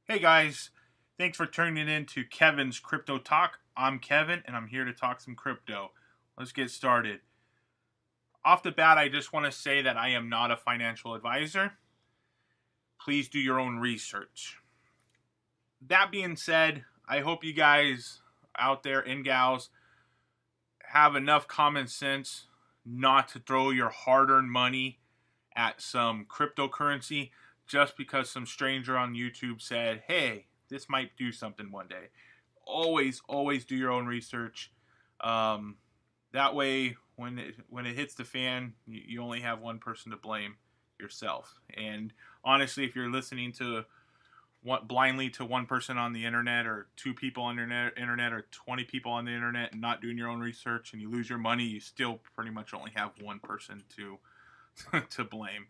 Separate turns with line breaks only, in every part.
Hey guys, thanks for tuning in to Kevin's Crypto Talk. I'm Kevin and I'm here to talk some crypto. Let's get started. Off the bat, I just want to say that I am not a financial advisor. Please do your own research. That being said, I hope you guys out there and gals have enough common sense not to throw your hard earned money at some cryptocurrency just because some stranger on YouTube said, hey, this might do something one day. Always do your own research. That way, when it hits the fan, you only have one person to blame, yourself. And honestly, if you're listening to blindly to one person on the internet or two people on the internet or 20 people on the internet and not doing your own research and you lose your money, you still pretty much only have one person to to blame.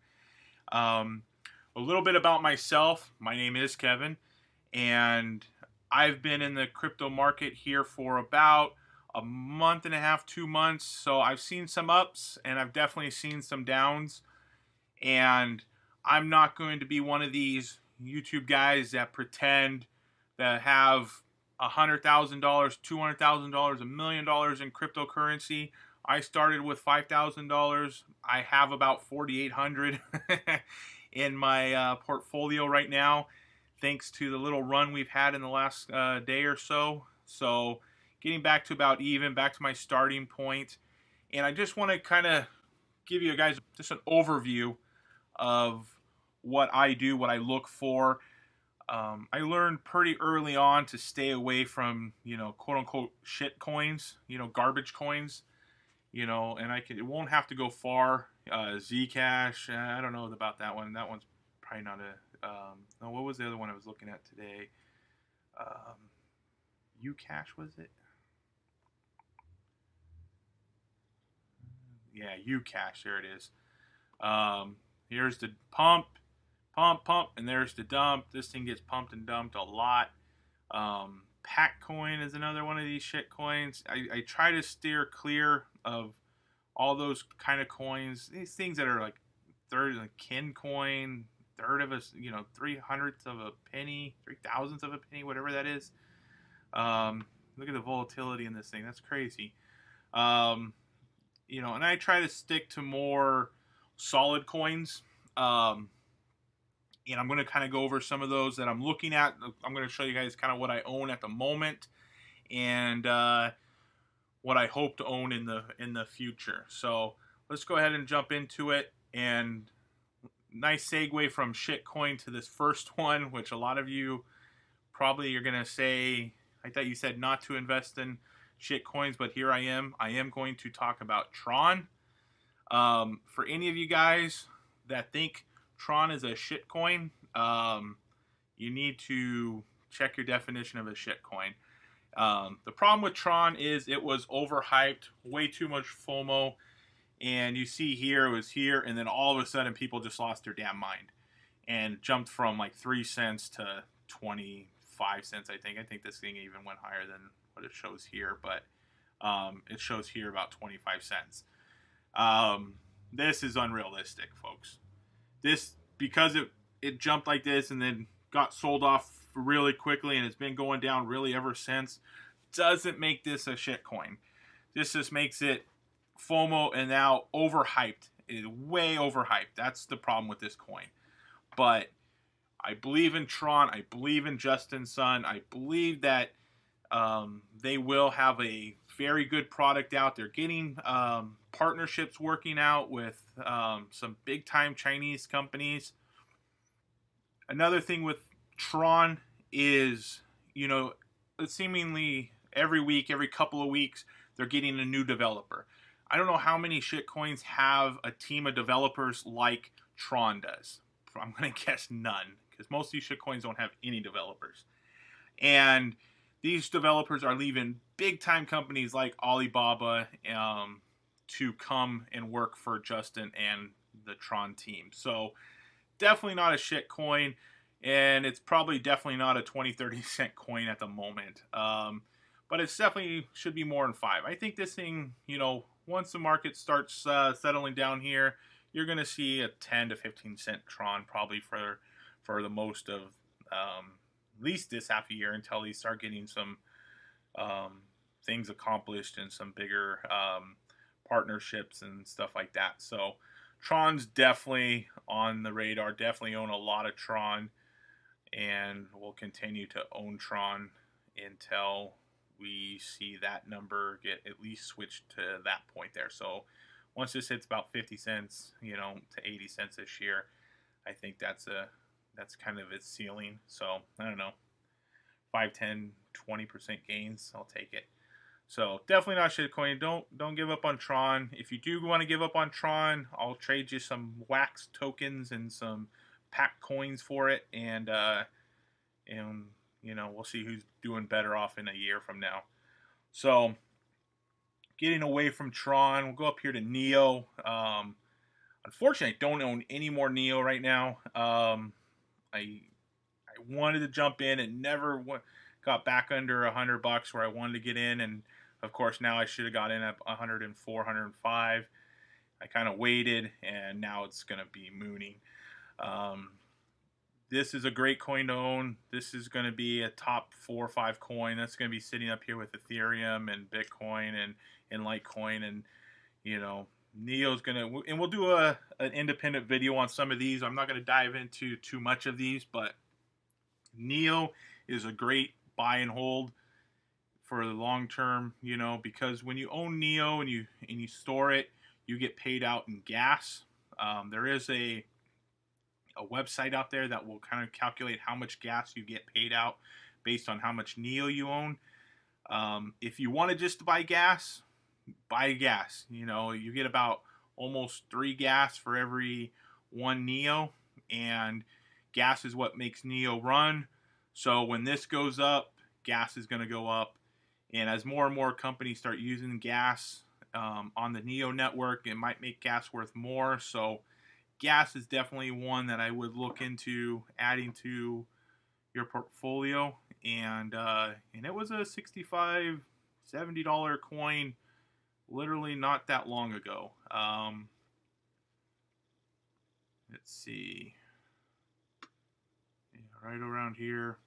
A little bit about myself. My name is Kevin, and I've been in the crypto market here for about a month and a half, 2 months. So I've seen some ups and I've definitely seen some downs. And I'm not going to be one of these YouTube guys that pretend that have $100,000, $200,000, $1,000,000 in cryptocurrency. I started with $5,000. I have about 4,800 in my portfolio right now, thanks to the little run we've had in the last day or so. So getting back to about even, back to my starting point. And I just want to kind of give you guys just an overview of what I do, what I look for. I learned pretty early on to stay away from, quote unquote shit coins, garbage coins, and it won't have to go far. Zcash, I don't know about that one. That one's probably not a, no, what was the other one I was looking at today? Ucash, was it? Yeah, Ucash, there it is. Here's the pump, and there's the dump. This thing gets pumped and dumped a lot. Packcoin is another one of these shit coins. I try to steer clear of all those kind of coins. These things that are like third, like kin coin, third of a, 3/100th of a penny, 3/1000th of a penny, whatever that is. Look at the volatility in this thing. That's crazy. And I try to stick to more solid coins. And I'm going to kind of go over some of those that I'm looking at. I'm going to show you guys kind of what I own at the moment and what I hope to own in the future. So let's go ahead and jump into it. And nice segue from shitcoin to this first one, which a lot of you probably are going to say, I thought you said not to invest in shitcoins, but here I am. I am going to talk about Tron. For any of you guys that think Tron is a shitcoin, you need to check your definition of a shitcoin. The problem with Tron is it was overhyped, way too much FOMO, and you see here, it was here, and then all of a sudden people just lost their damn mind and jumped from like 3 cents to 25 cents, I think. I think this thing even went higher than what it shows here, but it shows here about 25 cents. This is unrealistic, folks. This, because it jumped like this and then got sold off really quickly and it's been going down really ever since, doesn't make this a shitcoin. This just makes it FOMO and now overhyped. It is way overhyped. That's the problem with this coin. But I believe in Tron. I believe in Justin Sun. I believe that they will have a very good product out. They're getting partnerships working out with some big time Chinese companies. Another thing with Tron is, seemingly every week, every couple of weeks, they're getting a new developer. I don't know how many shitcoins have a team of developers like Tron does. I'm going to guess none, because most of these shitcoins don't have any developers. And these developers are leaving big time companies like Alibaba to come and work for Justin and the Tron team. So definitely not a shit coin, and it's probably definitely not a 20-30 cent coin at the moment. But it's definitely should be more than 5. I think this thing, once the market starts settling down here, you're going to see a 10 to 15 cent Tron probably for the most of least this half a year until they start getting some things accomplished and some bigger partnerships and stuff like that. So Tron's definitely on the radar. Definitely own a lot of Tron, and we'll continue to own Tron until we see that number get at least switched to that point there. So once this hits about 50 cents, to 80 cents this year, I think that's kind of its ceiling. So I don't know, 5, 10, 20% gains, I'll take it. So definitely not shitcoin. Don't give up on Tron. If you do want to give up on Tron, I'll trade you some wax tokens and some pack coins for it, and we'll see who's doing better off in a year from now. So getting away from Tron, we'll go up here to NEO. Unfortunately, I don't own any more NEO right now. I wanted to jump in and never got back under $100 where I wanted to get in, and of course now I should have got in at 104, 105. I kind of waited, and now it's going to be mooning. This is a great coin to own. This is going to be a top 4 or 5 coin. That's going to be sitting up here with Ethereum and Bitcoin and Litecoin, and NEO's going to, and we'll do an independent video on some of these. I'm not going to dive into too much of these, but NEO is a great buy and hold for the long term, because when you own NEO and you store it, you get paid out in gas. There is a website out there that will kind of calculate how much gas you get paid out based on how much NEO you own. If you want to just buy gas, you get about almost 3 gas for every 1 NEO, and gas is what makes NEO run. So when this goes up, gas is going to go up, and as more and more companies start using gas on the NEO network, it might make gas worth more. So gas is definitely one that I would look into adding to your portfolio, and it was a $65, $70 coin literally not that long ago. Let's see, right around here,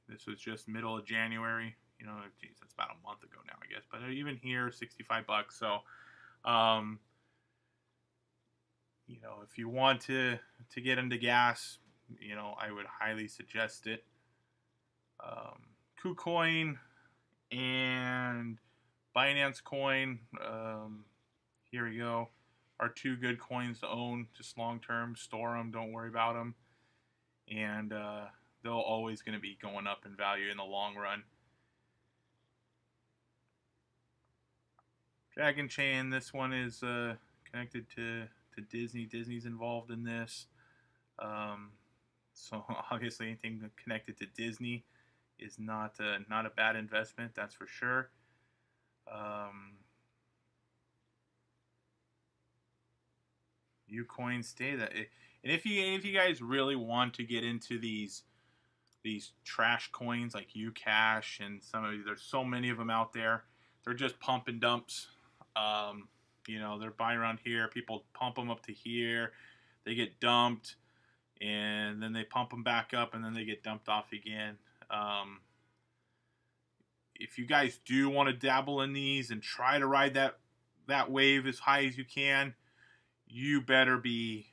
this was just middle of January, geez, that's about a month ago now, I guess, but even here, $65. So if you want to get into gas, I would highly suggest it. KuCoin and Binance Coin, here we go, are 2 good coins to own, just long term. Store them, don't worry about them, and they're always going to be going up in value in the long run. Dragon Chain, this one is connected to Disney. Disney's involved in this, so obviously anything connected to Disney is not a bad investment, that's for sure. Ucoin, stay that. And if you guys really want to get into these trash coins like Ucash and some of these, there's so many of them out there. They're just pump and dumps. They're buying around here. People pump them up to here. They get dumped, and then they pump them back up, and then they get dumped off again. If you guys do want to dabble in these and try to ride that wave as high as you can, you better be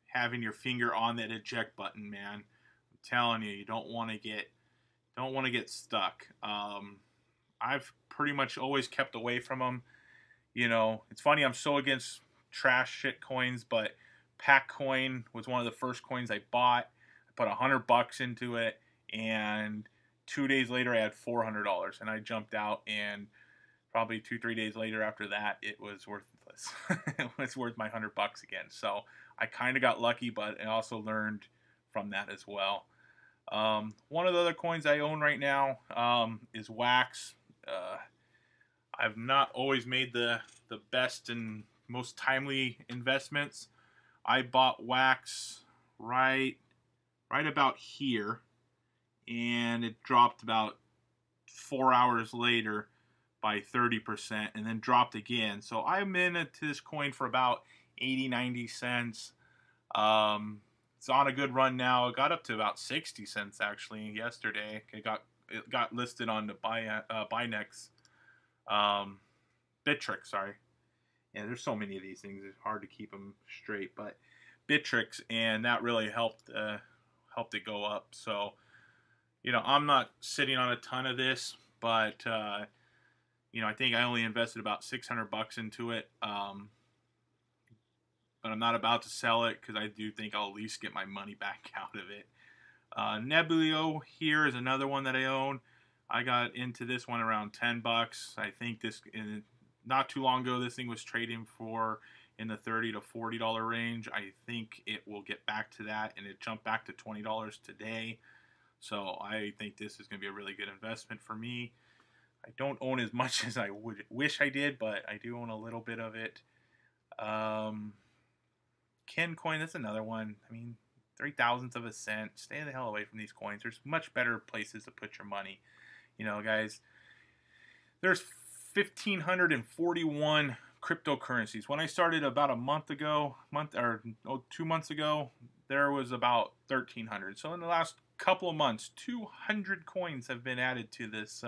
having your finger on that eject button, man. I'm telling you, you don't want to get stuck. I've pretty much always kept away from them. It's funny, I'm so against trash shit coins, but Pack Coin was one of the first coins I bought. I put $100 into it, and 2 days later I had $400, and I jumped out, and probably 2-3 days later after that, it was worthless. It was worth my $100 again. So I kind of got lucky, but I also learned from that as well. One of the other coins I own right now is Wax. I've not always made the best and most timely investments. I bought Wax right about here, and it dropped about 4 hours later by 30%, and then dropped again. So I'm in to this coin for about 80-90 cents. It's on a good run now. It got up to about 60 cents actually yesterday. It got listed on the Binex, Bittrex, sorry. And there's so many of these things; it's hard to keep them straight. But Bittrex, and that really helped it go up. So, I'm not sitting on a ton of this, but I think I only invested about $600 into it. But I'm not about to sell it because I do think I'll at least get my money back out of it. NEBLEO here is another one that I own. I got into this one around $10. I think not too long ago, this thing was trading for in the $30 to $40 range. I think it will get back to that, and it jumped back to $20 today. So I think this is going to be a really good investment for me. I don't own as much as I would wish I did, but I do own a little bit of it. Coin, that's another one. I mean, 0.03 of a cent. Stay the hell away from these coins. There's much better places to put your money. Guys, there's 1,541 cryptocurrencies. When I started about a month ago, 2 months ago, there was about 1,300. So in the last couple of months, 200 coins have been added to this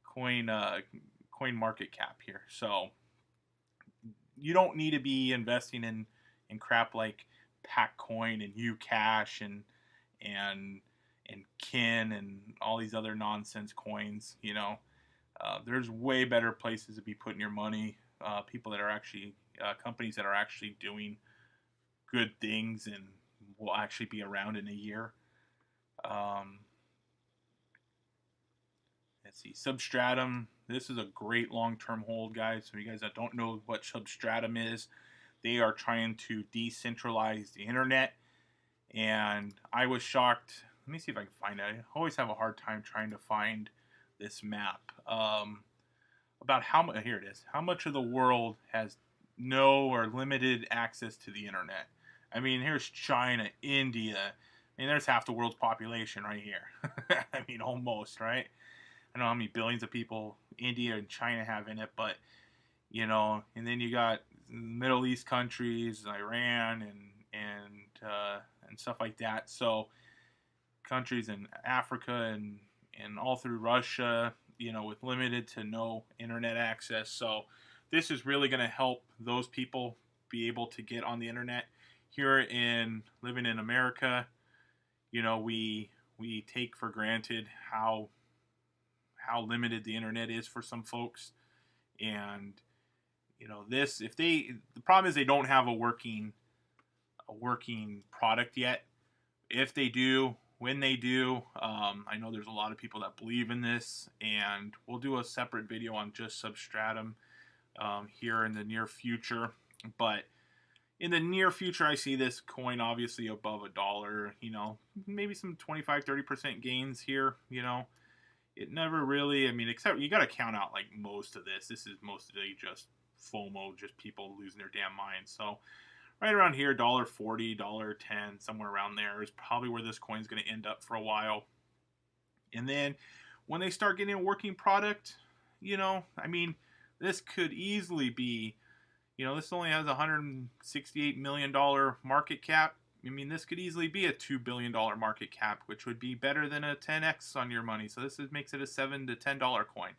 coin market cap here. So you don't need to be investing in crap like Packcoin and Ucash and Kin and all these other nonsense coins. There's way better places to be putting your money. People that are actually companies that are actually doing good things and will actually be around in a year. Let's see, Substratum. This is a great long-term hold, guys. So you guys that don't know what Substratum is, they are trying to decentralize the internet. And I was shocked. Let me see if I can find it. I always have a hard time trying to find this map. About how much, here it is. How much of the world has no or limited access to the internet? I mean, here's China, India. I mean, there's half the world's population right here. I mean, almost, right? I don't know how many billions of people India and China have in it, but, and then you got Middle East countries, Iran, and stuff like that. So countries in Africa and all through Russia, with limited to no internet access. So this is really going to help those people be able to get on the internet. Here living in America, we take for granted how limited the internet is for some folks. And the problem is they don't have a working product yet. If they do, when they do, I know there's a lot of people that believe in this, and we'll do a separate video on just Substratum here in the near future. But in the near future, I see this coin obviously above $1, maybe some 25-30% gains here, It never really, except you got to count out like most of this. This is mostly just FOMO, just people losing their damn minds. So right around here, $1.40, $1.10, somewhere around there is probably where this coin's going to end up for a while. And then when they start getting a working product, this could easily be, this only has $168 million market cap. This could easily be a $2 billion market cap, which would be better than a 10x on your money. So this makes it a $7 to $10 coin.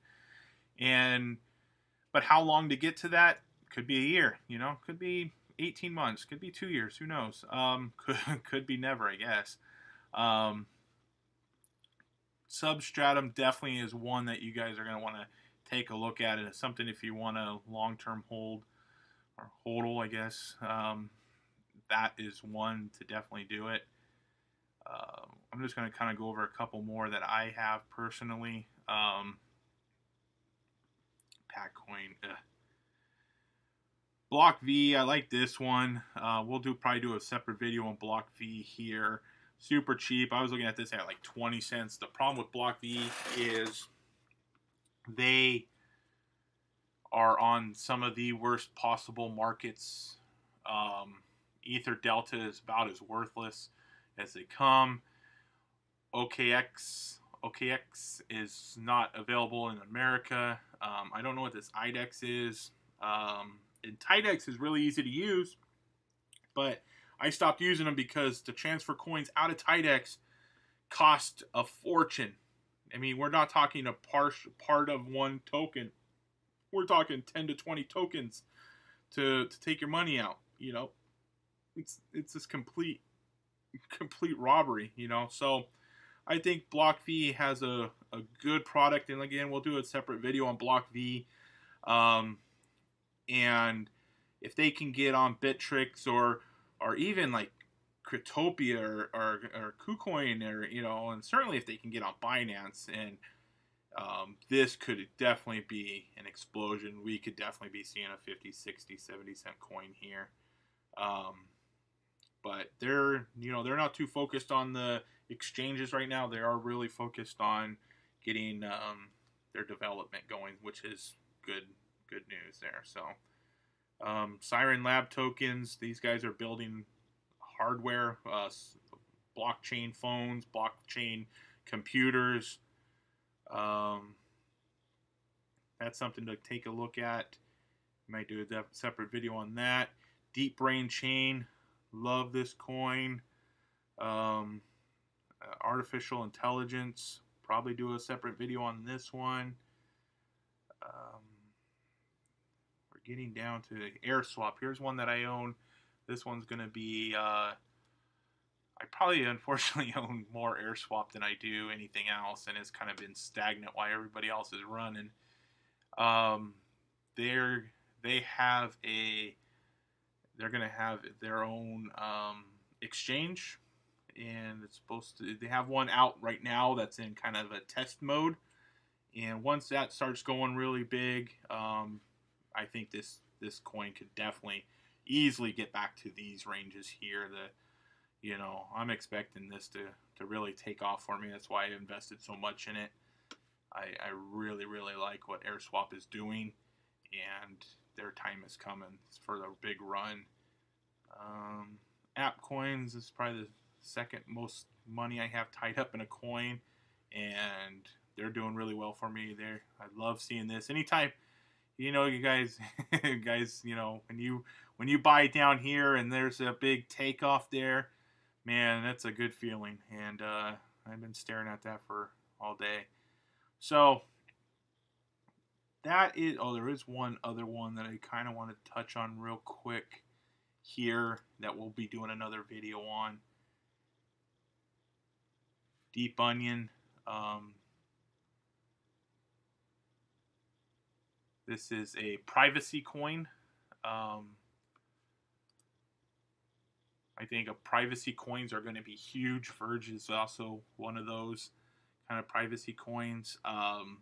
But how long to get to that? Could be a year, could be 18 months, could be 2 years, who knows? Could be never, I guess. Substratum definitely is one that you guys are going to want to take a look at. It's something if you want a long-term hold, or hodl, I guess. That is one to definitely do it. I'm just going to kind of go over a couple more that I have personally. Packcoin. Block V, I like this one. We'll probably do a separate video on Block V here. Super cheap. I was looking at this at like 20 cents. The problem with Block V is they are on some of the worst possible markets. Ether Delta is about as worthless as they come. OKX is not available in America. I don't know what this IDEX is. And TIDEX is really easy to use, but I stopped using them because to transfer coins out of Tidex cost a fortune. I mean, we're not talking a part of one token. We're talking 10 to 20 tokens to take your money out. You know, it's this complete robbery. You know, so I think Block V has a good product, and again, we'll do a separate video on Block V. And if they can get on Bittrex or even like Cryptopia or KuCoin, or you know, and certainly if they can get on Binance, and this could definitely be an explosion. We could definitely be seeing a 50, 60, 70 cent coin here. But they're not too focused on the exchanges right now. They are really focused on getting their development going, which is good news there. So Siren Lab tokens, these guys are building hardware, blockchain phones, blockchain computers. That's something to take a look at. Might do a separate video on that. Deep Brain Chain, love this coin. Artificial intelligence, probably do a separate video on this one. We're getting down to AirSwap. Here's one that I own. This one's going to be, I probably unfortunately own more AirSwap than I do anything else, and it's kind of been stagnant while everybody else is running. They're going to have their own exchange, and it's supposed to, they have one out right now that's in kind of a test mode, and once that starts going really big, I think this coin could definitely easily get back to these ranges here. You know, I'm expecting this to really take off for me. That's why I invested so much in it. I really like what AirSwap is doing, and their time is coming for the big run. App coins is probably the second most money I have tied up in a coin, and they're doing really well for me. I love seeing this. Anytime, you know, you guys, you know, when you buy down here and there's a big takeoff there, man, that's a good feeling. And I've been staring at that for all day. So that is, there is one other one that I kind of want to touch on real quick here that we'll be doing another video on. Deep Onion. This is a privacy coin. I think privacy coins are going to be huge. Verge is also one of those kind of privacy coins. And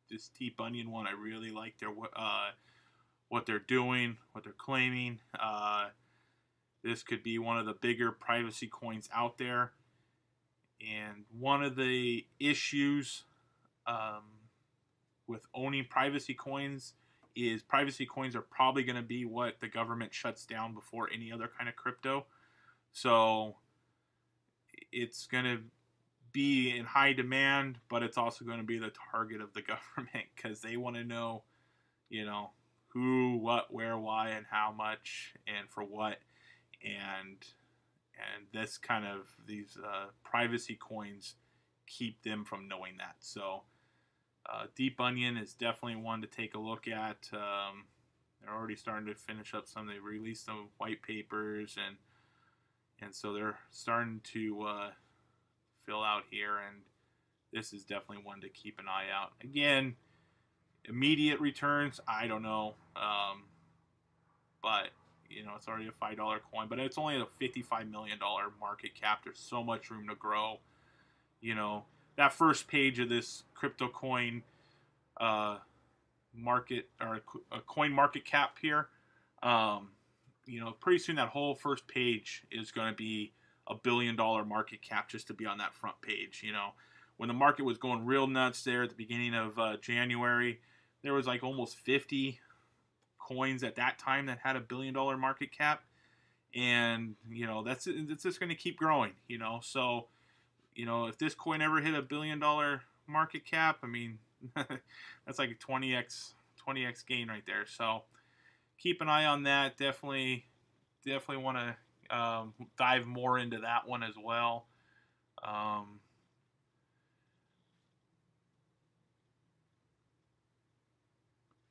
this Deep Onion one, I really like what they're doing, what they're claiming. This could be one of the bigger privacy coins out there. And one of the issues with owning privacy coins is privacy coins are probably going to be what the government shuts down before any other kind of crypto. So it's going to be in high demand, but it's also going to be the target of the government because they want to know, you know, who, what, where, why, and how much, and for what. And this kind of, these privacy coins keep them from knowing that. So Deep Onion is definitely one to take a look at. They're already starting to finish up some. They released some white papers, and so they're starting to fill out here. And this is definitely one to keep an eye out. Again, immediate returns, I don't know, but you know, it's already a $5 coin, but it's only a $55 million market cap. There's so much room to grow. You know, that first page of this crypto coin market, or a coin market cap here, you know, pretty soon that whole first page is going to be $1 billion market cap just to be on that front page. You know, when the market was going real nuts there at the beginning of January, there was like almost 50 coins at that time that had $1 billion market cap, and you know, it's just going to keep growing. You know, so you know, if this coin ever hit $1 billion market cap, I mean, that's like a 20x gain right there. So keep an eye on that. Definitely want to dive more into that one as well.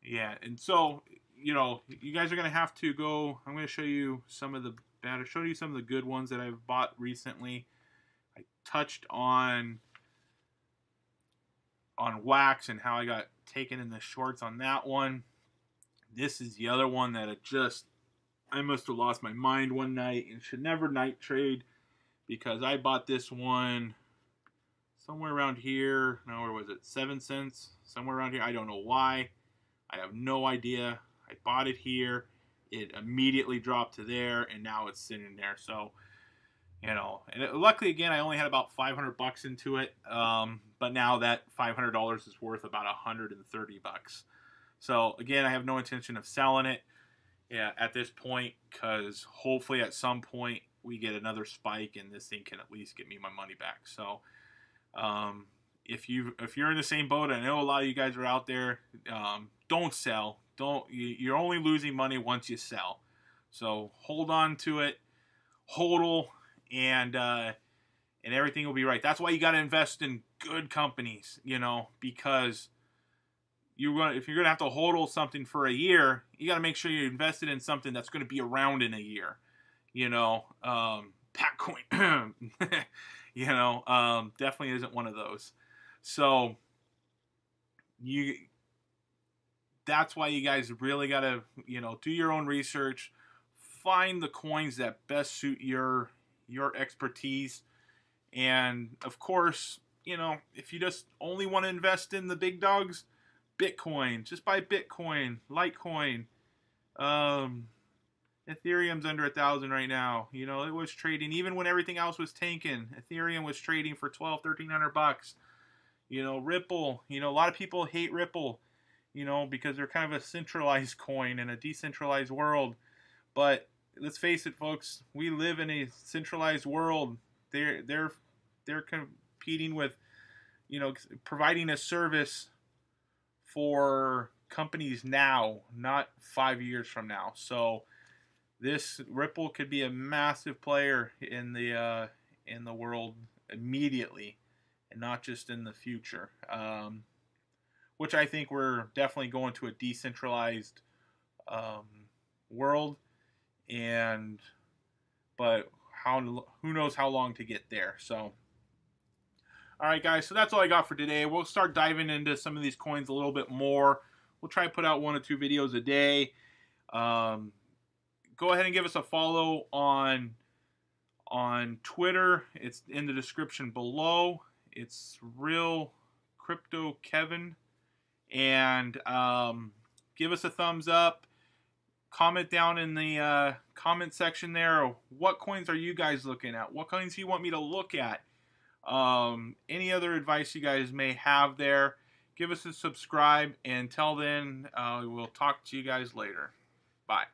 Yeah, and so you guys are gonna have to go. I'm gonna show you some of the bad. Show you some of the good ones that I've bought recently. I touched on wax and how I got taken in the shorts on that one. This is the other one that I must have lost my mind one night and should never night trade, because I bought this one somewhere around here. No, where was it? 7 cents, somewhere around here. I don't know why. I have no idea. I bought it here. It immediately dropped to there, and now it's sitting there. So, and luckily again, I only had about $500 into it. But now that $500 is worth about $130. So again, I have no intention of selling it, at this point, because hopefully at some point we get another spike and this thing can at least get me my money back. So if you're in the same boat, I know a lot of you guys are out there, don't sell. You're only losing money once you sell. So hold on to it, hodl, and everything will be right. That's why you got to invest in good companies, because if you're gonna have to hodl something for a year, you got to make sure you're invested in something that's going to be around in a year. Patcoin, definitely isn't one of those. So that's why you guys really got to do your own research, find the coins that best suit your expertise, and of course, if you just only want to invest in the big dogs, Bitcoin, just buy Bitcoin, Litecoin. Ethereum's under 1,000 right now. It was trading even when everything else was tanking. Ethereum was trading for $1,200-$1,300. Ripple. A lot of people hate Ripple, because they're kind of a centralized coin in a decentralized world. But let's face it, folks, we live in a centralized world. They're competing with, providing a service for companies now, not 5 years from now. So this Ripple could be a massive player in the world immediately, and not just in the future. Which I think we're definitely going to a decentralized world, but who knows how long to get there. So all right, guys, so that's all I got for today. We'll start diving into some of these coins a little bit more. We'll try to put out 1 or 2 videos a day. Go ahead and give us a follow on Twitter. It's in the description below. It's Real Crypto Kevin. And give us a thumbs up. Comment down in the comment section there. What coins are you guys looking at? What coins do you want me to look at? Any other advice you guys may have there, give us a subscribe. And until then, we'll talk to you guys later. Bye.